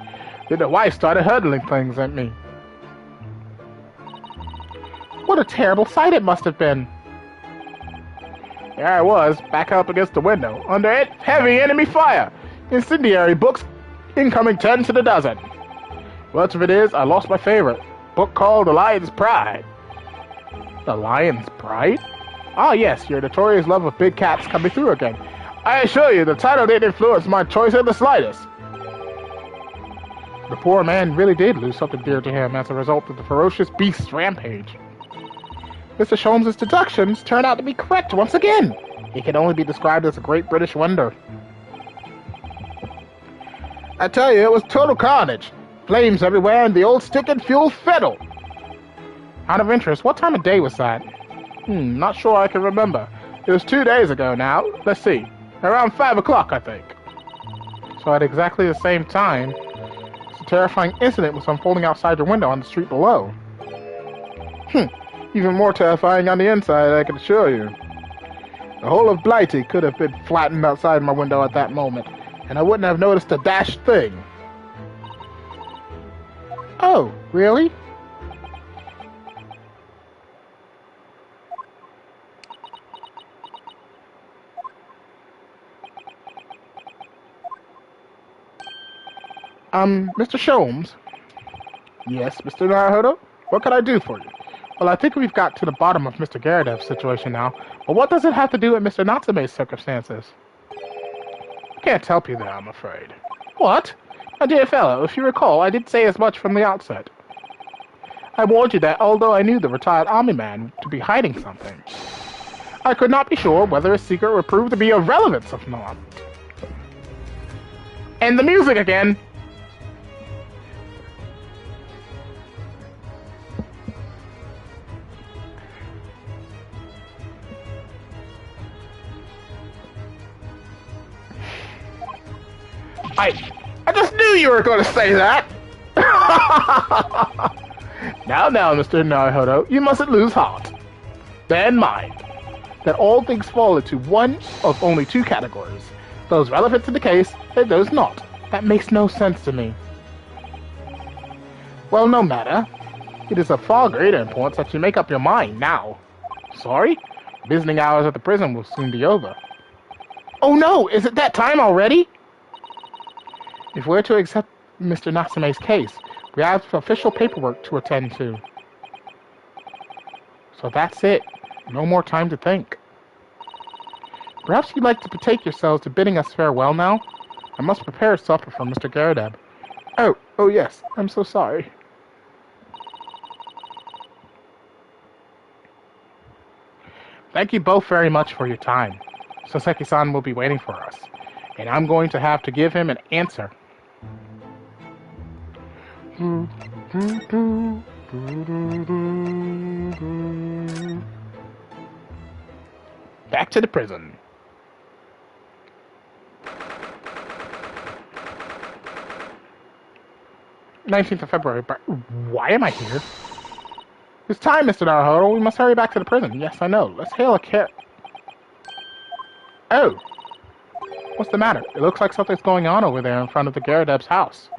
then the wife started hurtling things at me. What a terrible sight it must have been. There I was, back up against the window, under it, heavy enemy fire. Incendiary books incoming 10 to the dozen. Worst of it is, I lost my favorite. Book called The Lion's Pride. The Lion's Pride? Ah yes, your notorious love of big cats coming through again. I assure you, the title didn't influence my choice in the slightest. The poor man really did lose something dear to him as a result of the ferocious beast's rampage. Mr. Sholmes' deductions turned out to be correct once again. It can only be described as a great British wonder. I tell you, it was total carnage. Flames everywhere and the old stick and fuel fiddle. Out of interest, what time of day was that? Not sure I can remember. It was 2 days ago now. Let's see. Around 5 o'clock, I think. So at exactly the same time, a terrifying incident was unfolding outside your window on the street below. Even more terrifying on the inside, I can assure you. The whole of Blighty could have been flattened outside my window at that moment, and I wouldn't have noticed a dashed thing. Oh, really? Mr. Sholmes, Yes, Mr. Naruhodo? What can I do for you? Well, I think we've got to the bottom of Mr. Garadev's situation now. But what does it have to do with Mr. Natsume's circumstances? I can't help you there, I'm afraid. What? My dear fellow, if you recall, I did say as much from the outset. I warned you that although I knew the retired army man to be hiding something, I could not be sure whether his secret would prove to be of relevance or not. And the music again! I just knew you were going to say that! Now, Mr. Naruhodo, you mustn't lose heart. Bear in mind that all things fall into one of only two categories. Those relevant to the case, and those not. That makes no sense to me. Well, no matter. It is of far greater importance that you make up your mind now. Sorry? Visiting hours at the prison will soon be over. Oh no! Is it that time already? If we're to accept Mr. Natsume's case, we have official paperwork to attend to. So that's it. No more time to think. Perhaps you'd like to betake yourselves to bidding us farewell now? I must prepare supper for Mr. Garadeb. Oh yes, I'm so sorry. Thank you both very much for your time. Soseki-san will be waiting for us, and I'm going to have to give him an answer. Back to the prison. 19th of February, but why am I here? It's time, Mr. Naruhodo. We must hurry back to the prison. Yes, I know. Let's hail a cab. Oh. What's the matter? It looks like something's going on over there in front of the Garadeb's house.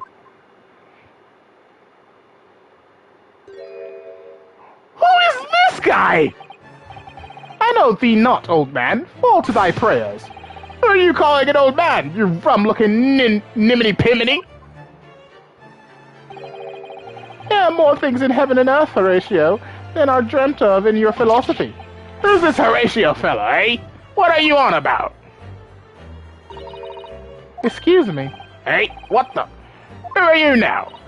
Who is this guy? I know thee not, old man. Fall to thy prayers. Who are you calling an old man, you rum-looking niminy-piminy? There are more things in heaven and earth, Horatio, than are dreamt of in your philosophy. Who's this Horatio fellow, eh? What are you on about? Excuse me. Hey, what the? Who are you now?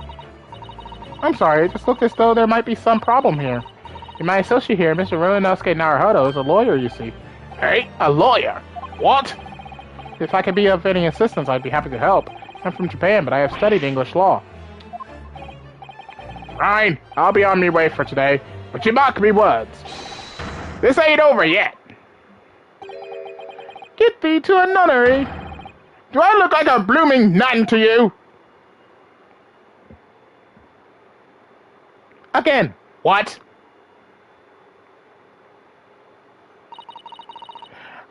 I'm sorry, it just looked as though there might be some problem here. My associate here, Mr. Roanosuke Naruhodo, is a lawyer, you see. Hey, a lawyer? What? If I could be of any assistance, I'd be happy to help. I'm from Japan, but I have studied English law. Fine, I'll be on me way for today, but you mark me words. This ain't over yet. Get thee to a nunnery. Do I look like a blooming nun to you? Again. What?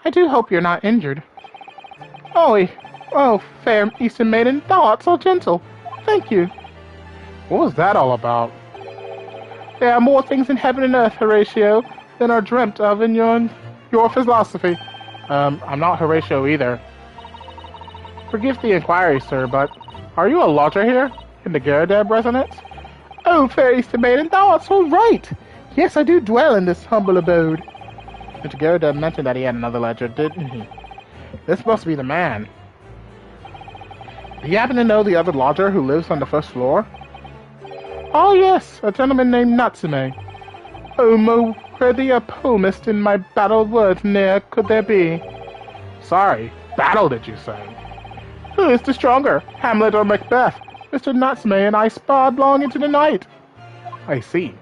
I do hope you're not injured. Oh, fair Eastern maiden, thou art so gentle. Thank you. What was that all about? There are more things in heaven and earth, Horatio, than are dreamt of in your philosophy. I'm not Horatio either. Forgive the inquiry, sir, but are you a lodger here in the Garadeb residence? Oh, fair Eastern maiden, thou art so right. Yes, I do dwell in this humble abode. Mr. Garadeb mentioned that he had another ledger, didn't he? This must be the man. Do you happen to know the other lodger who lives on the first floor? Oh yes, a gentleman named Natsume. Oh, more worthy a poemist in my battled words ne'er could there be. Sorry, battle did you say? Who is the stronger, Hamlet or Macbeth? Mr. Natsume and I sparred long into the night. I see.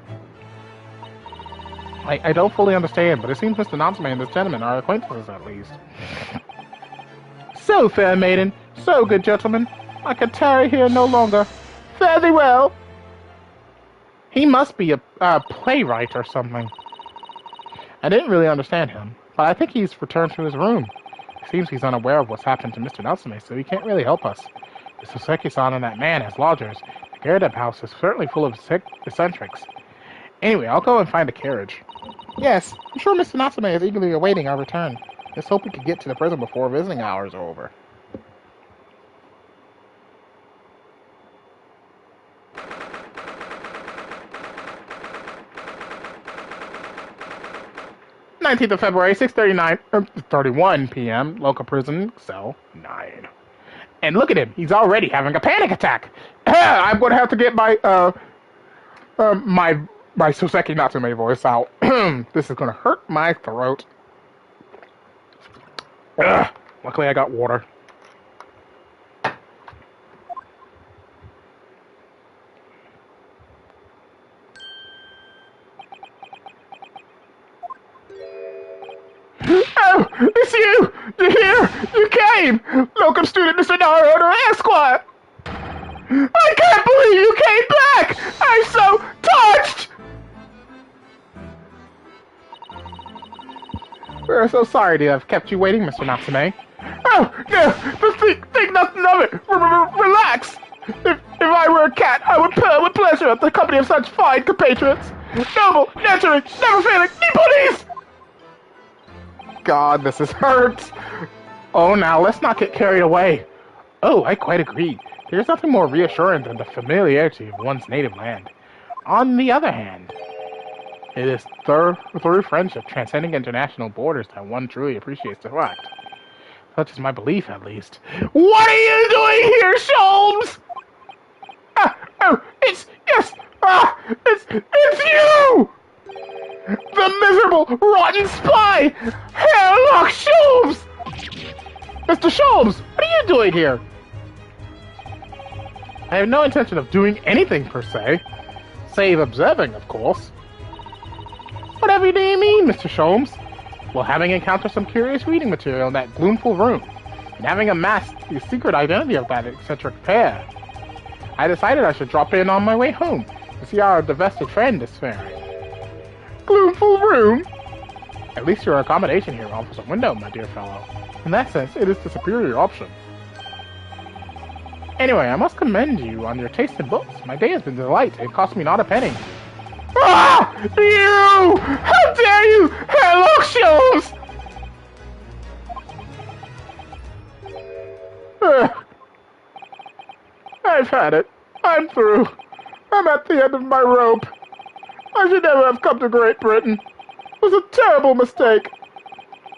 I don't fully understand, but it seems Mr. Natsume and this gentleman are acquaintances at least. So, fair maiden, so good gentlemen, I can tarry here no longer. Fare thee well. He must be a playwright or something. I didn't really understand him, but I think he's returned to his room. It seems he's unaware of what's happened to Mr. Natsume, so he can't really help us. If Soseki-san and that man as lodgers, the Garadeb house is certainly full of eccentrics. Anyway, I'll go and find a carriage. Yes, I'm sure Mr. Natsume is eagerly awaiting our return. Let's hope we can get to the prison before visiting hours are over. 19th of February, 31 p.m., local prison, cell 9. And look at him, he's already having a panic attack. I'm going to have to get my Soseki Natsume voice out. This is going to hurt my throat. Luckily I got water. Oh, it's you! You're here! You came! Locum student Mr. Naruto Esquire! I can't believe you came back! I'm so touched! We're so sorry to have kept you waiting, Mr. Natsume. Oh, no! Think nothing of it! Relax! If I were a cat, I would purr with pleasure at the company of such fine compatriots! Noble, nurturing, never failing, Nipponese! God, this is hurt! Oh, now, let's not get carried away. Oh, I quite agree. There's nothing more reassuring than the familiarity of one's native land. On the other hand, it is through friendship transcending international borders that one truly appreciates the fact. Such is my belief, at least. What are you doing here, Sholmes? It's you! The miserable, rotten spy! Hairlock Sholmes! Mr. Sholmes, what are you doing here? I have no intention of doing anything per se. Save observing, of course. Whatever do you mean, Mr. Sholmes? Well, having encountered some curious reading material in that gloomful room, and having amassed the secret identity of that eccentric pair, I decided I should drop in on my way home to see how our divested friend is faring. Gloomful room? At least your accommodation here offers a window, my dear fellow. In that sense, it is the superior option. Anyway, I must commend you on your taste in books. My day has been a delight. It cost me not a penny. Ah! You! How dare you! Hairlock Sholmes! I've had it. I'm through. I'm at the end of my rope. I should never have come to Great Britain. It was a terrible mistake.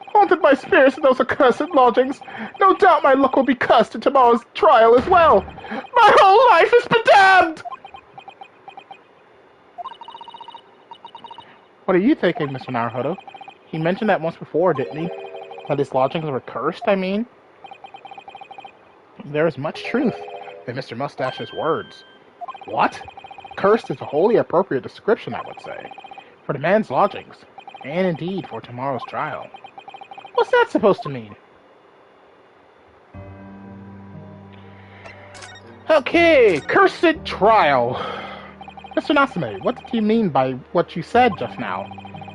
Haunted by spirits in those accursed lodgings. No doubt my luck will be cursed in tomorrow's trial as well. My whole life is bedamned! What are you thinking, Mr. Naruhodo? He mentioned that once before, didn't he? That his lodgings were cursed, I mean? There is much truth in Mr. Mustache's words. What? Cursed is a wholly appropriate description, I would say, for the man's lodgings, and indeed for tomorrow's trial. What's that supposed to mean? Okay, cursed trial. Mr. Natsume, what did you mean by what you said just now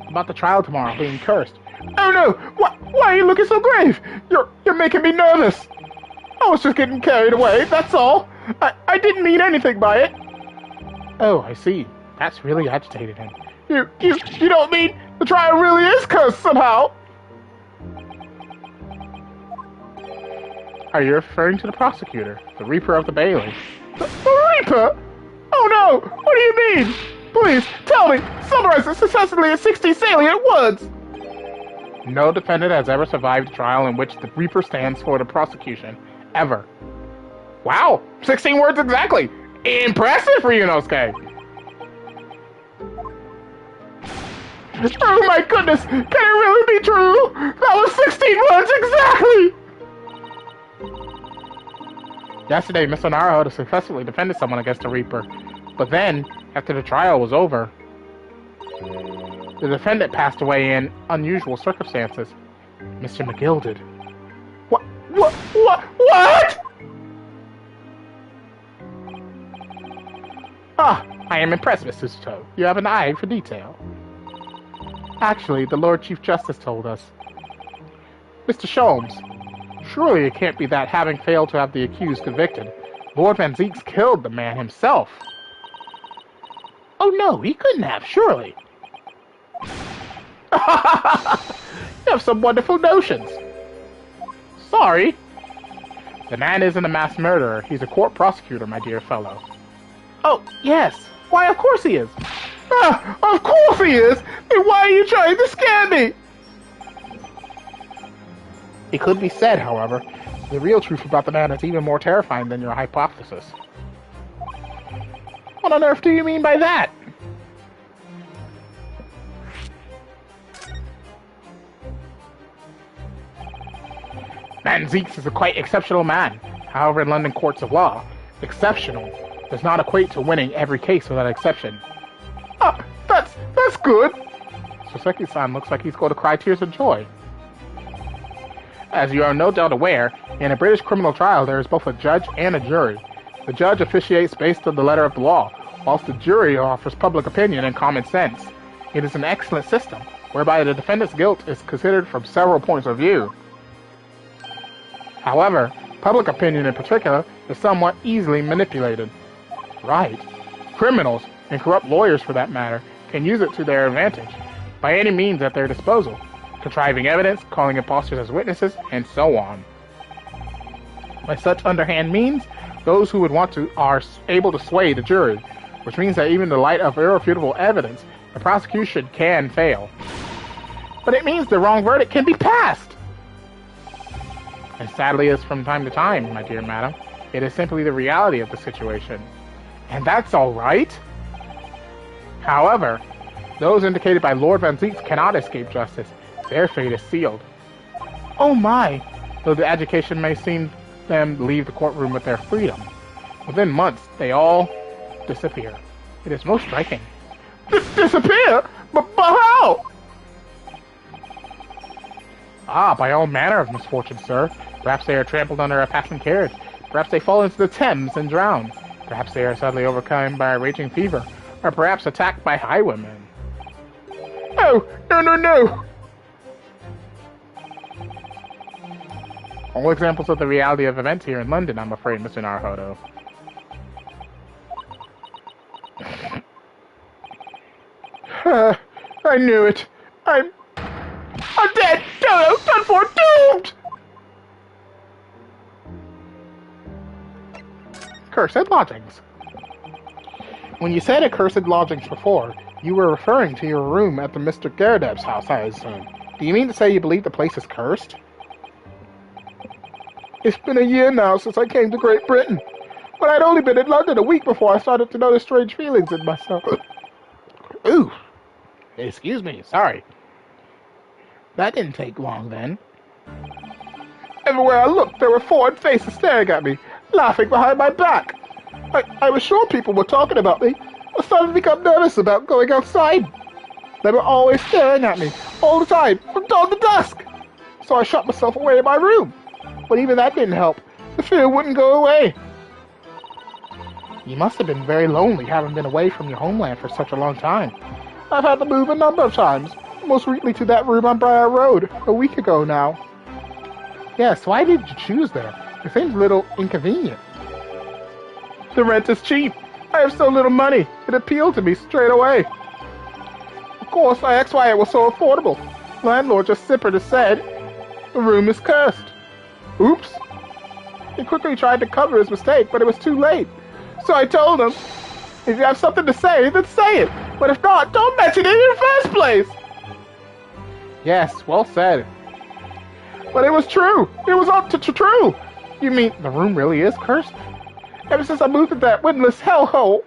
about the trial tomorrow being cursed? Oh no! Why are you looking so grave? You're making me nervous. I was just getting carried away, that's all. I didn't mean anything by it. Oh, I see. That's really agitated him. You don't mean the trial really is cursed somehow? Are you referring to the prosecutor, the Reaper of the Bailey? The Reaper? Oh no! What do you mean? Please, tell me! Summarize this successively in 60 salient words! No defendant has ever survived a trial in which the Reaper stands for the prosecution. Ever. Wow! 16 words exactly! Impressive for Yunosuke! Oh my goodness! Can it really be true? That was 16 words exactly! Yesterday, Mr. Naruhodo successfully defended someone against the Reaper. But then, after the trial was over, the defendant passed away in unusual circumstances. Mr. McGill did. What? Ah, I am impressed, Miss Susato. You have an eye for detail. Actually, the Lord Chief Justice told us. Mr. Sholmes, surely it can't be that, having failed to have the accused convicted, Lord Van Zeeks killed the man himself. Oh no, he couldn't have, surely. You have some wonderful notions. Sorry. The man isn't a mass murderer. He's a court prosecutor, my dear fellow. Oh, yes. Why, of course he is. Of course he is! Then why are you trying to scare me? It could be said, however, the real truth about the man is even more terrifying than your hypothesis. What on earth do you mean by that? Van Zieks is a quite exceptional man. However, in London courts of law, exceptional does not equate to winning every case without exception. Ah, that's good! Soseki-san looks like he's going to cry tears of joy. As you are no doubt aware, in a British criminal trial there is both a judge and a jury. The judge officiates based on the letter of the law, whilst the jury offers public opinion and common sense. It is an excellent system, whereby the defendant's guilt is considered from several points of view. However, public opinion in particular is somewhat easily manipulated. Right. Criminals, and corrupt lawyers for that matter, can use it to their advantage, by any means at their disposal, contriving evidence, calling impostors as witnesses, and so on. By such underhand means, those who would want to are able to sway the jury, which means that even in the light of irrefutable evidence, the prosecution can fail. But it means the wrong verdict can be passed! As sadly as from time to time, my dear madam, it is simply the reality of the situation. And that's alright? However, those indicated by Lord Van Zieks cannot escape justice. Their fate is sealed. Oh my! Though the agitation may seem them leave the courtroom with their freedom, within months they all disappear. It is most striking. Disappear? But how? Ah, by all manner of misfortune, sir. Perhaps they are trampled under a passing carriage. Perhaps they fall into the Thames and drown. Perhaps they are suddenly overcome by a raging fever. Or perhaps attacked by highwaymen. Oh, no! All examples of the reality of events here in London, I'm afraid, Mr. Naruhodo. I knew it. I'm dead! Done for! Doomed! Cursed lodgings. When you said accursed lodgings before, you were referring to your room at the Mr. Garadeb's house, I assume. Do you mean to say you believe the place is cursed? It's been a year now since I came to Great Britain, but I'd only been in London a week before I started to notice strange feelings in myself. Ooh. Excuse me, sorry. That didn't take long, then. Everywhere I looked, there were foreign faces staring at me, laughing behind my back. I was sure people were talking about me. I started to become nervous about going outside. They were always staring at me, all the time, from dawn to dusk. So I shut myself away in my room. But even that didn't help. The fear wouldn't go away. You must have been very lonely, having been away from your homeland for such a long time. I've had to move a number of times, most recently to that room on Briar Road, a week ago now. Yes, why did you choose there? It seems a little inconvenient. The rent is cheap. I have so little money. It appealed to me straight away. Of course, I asked why it was so affordable. The landlord just simpered and said, "The room is cursed." Oops. He quickly tried to cover his mistake, but it was too late. So I told him, if you have something to say, then say it. But if not, don't mention it in the first place. Yes, well said. But it was true. It was up to true. You mean the room really is cursed? Ever since I moved to that windless hellhole,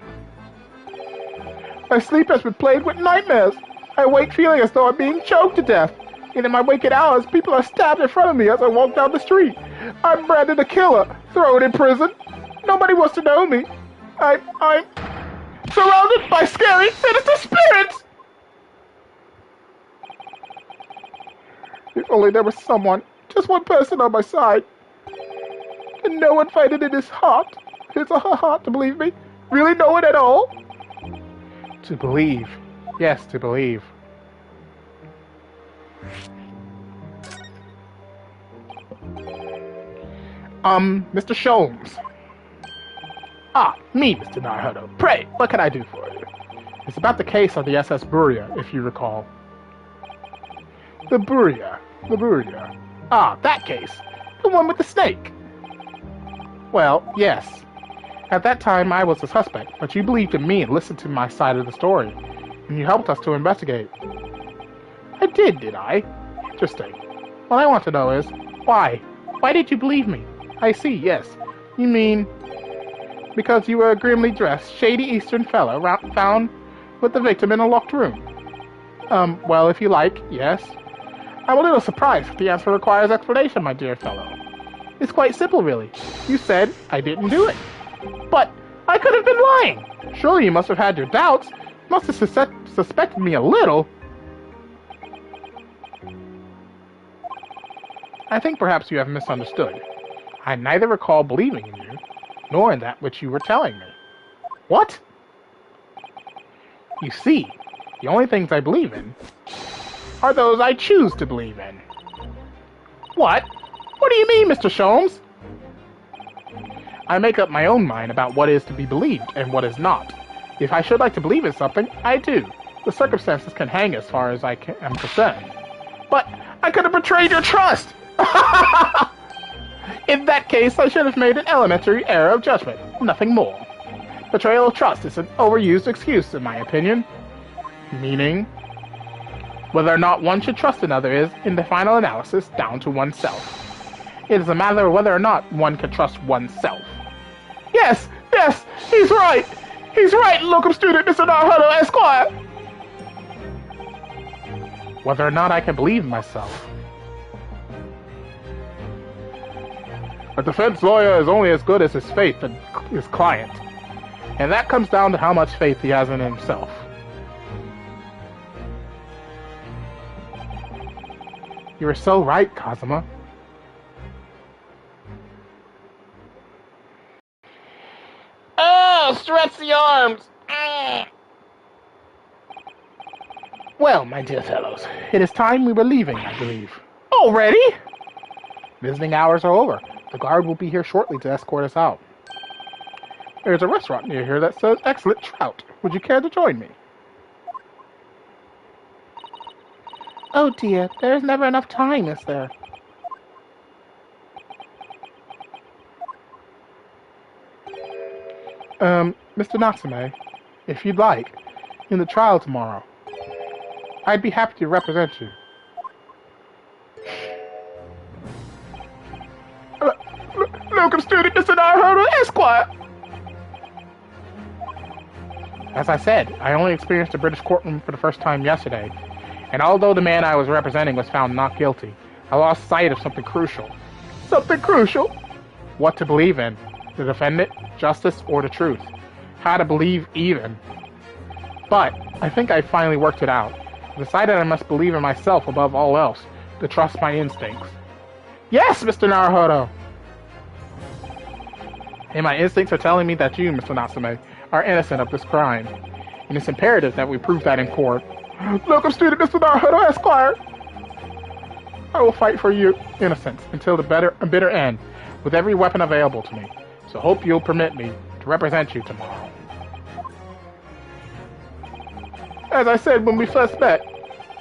my sleep has been plagued with nightmares. I wake feeling as though I'm being choked to death. And in my waking hours, people are stabbed in front of me as I walk down the street. I'm branded a killer, thrown in prison. Nobody wants to know me. I'm surrounded by scary, sinister spirits! If only there was someone, just one person on my side. And no one find it in his heart. His or her heart to believe me. Really no one at all? To believe. Yes, to believe. Mr. Sholmes. Ah, me, Mr. Naruhodo. Pray, what can I do for you? It's about the case of the SS Buria, if you recall. The Buria. Ah, that case. The one with the snake. Well, yes. At that time, I was a suspect, but you believed in me and listened to my side of the story, and you helped us to investigate. I did I? Interesting. What I want to know is, Why? Why did you believe me? I see, yes. You mean... because you were a grimly dressed, shady Eastern fellow found with the victim in a locked room. Well, if you like, yes. I'm a little surprised if the answer requires explanation, my dear fellow. It's quite simple, really. You said I didn't do it. But I could have been lying. Surely you must have had your doubts. Must have suspected me a little. I think perhaps you have misunderstood. I neither recall believing in you, nor in that which you were telling me. What? You see, the only things I believe in are those I choose to believe in. What? What do you mean, Mr. Sholmes? I make up my own mind about what is to be believed and what is not. If I should like to believe in something, I do. The circumstances can hang as far as I am concerned. But I could have betrayed your trust! In that case, I should have made an elementary error of judgment, nothing more. Betrayal of trust is an overused excuse, in my opinion. Meaning, whether or not one should trust another is, in the final analysis, down to oneself. It is a matter of whether or not one can trust oneself. Yes, he's right! He's right, locum student Mr. Naruto, Esquire! Whether or not I can believe in myself. A defense lawyer is only as good as his faith in his client. And that comes down to how much faith he has in himself. You are so right, Kazuma. Oh, stretch the arms! Well, my dear fellows, it is time we were leaving, I believe. Already? Visiting hours are over. The guard will be here shortly to escort us out. There's a restaurant near here that says excellent trout. Would you care to join me? Oh dear, there is never enough time, is there? Mr. Natsume, if you'd like, in the trial tomorrow, I'd be happy to represent you. Locum student Mr. Naruto, Esquire! As I said, I only experienced a British courtroom for the first time yesterday, and although the man I was representing was found not guilty, I lost sight of something crucial. Something crucial? What to believe in, the defendant, justice, or the truth. How to believe even. But I think I finally worked it out. I decided I must believe in myself above all else, to trust my instincts. Yes, Mr. Naruto! And my instincts are telling me that you, Mr. Natsume, are innocent of this crime. And it's imperative that we prove that in court. Locum student Mr. Naruto, Esquire! I will fight for your innocence until the bitter end, with every weapon available to me. So hope you'll permit me to represent you tomorrow. As I said when we first met,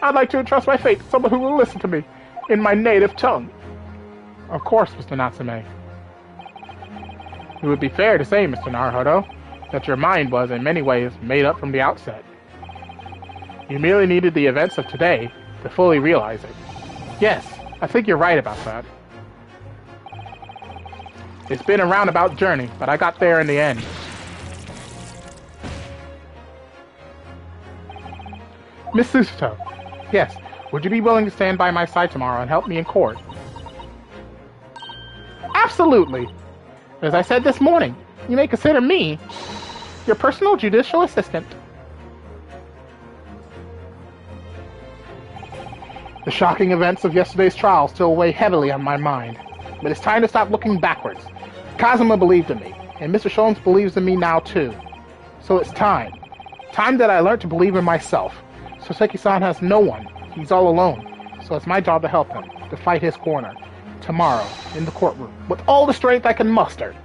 I'd like to entrust my fate to someone who will listen to me in my native tongue. Of course, Mr. Natsume. It would be fair to say, Mr. Naruto, that your mind was in many ways made up from the outset. You merely needed the events of today to fully realize it. Yes, I think you're right about that. It's been a roundabout journey, but I got there in the end. Miss Susato, yes, would you be willing to stand by my side tomorrow and help me in court? Absolutely! As I said this morning, you may consider me your personal judicial assistant. The shocking events of yesterday's trial still weigh heavily on my mind, but it's time to stop looking backwards. Kazuma believed in me, and Mr. Sholmes believes in me now too. So it's time. Time that I learned to believe in myself. Soseki-san has no one. He's all alone. So it's my job to help him, to fight his corner. Tomorrow, in the courtroom, with all the strength I can muster.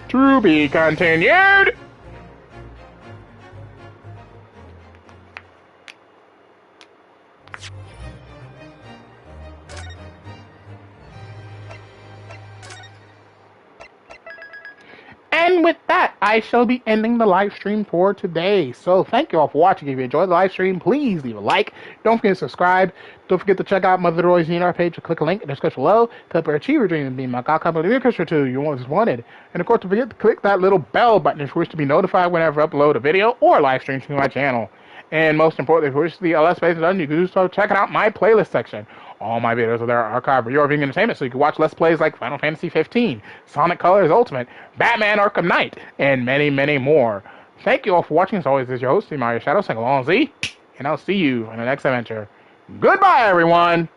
To be continued! And with that, I shall be ending the live stream for today. So thank you all for watching. If you enjoyed the live stream, please leave a like. Don't forget to subscribe. Don't forget to check out Mother Roy's our page or click a link in the description below to help her achieve your dream and be my God company of your to you always wanted. And of course, don't forget to click that little bell button if you wish to be notified whenever I upload a video or live stream to my channel. And most importantly, if you wish to see a Let's Plays done, you can do so checking out my playlist section. All my videos are there archived for your viewing entertainment, so you can watch Let's Plays like Final Fantasy 15, Sonic Colors Ultimate, Batman Arkham Knight, and many, many more. Thank you all for watching. As always, this is your host, Mario Shadow, saying along Z, and I'll see you in the next adventure. Goodbye, everyone!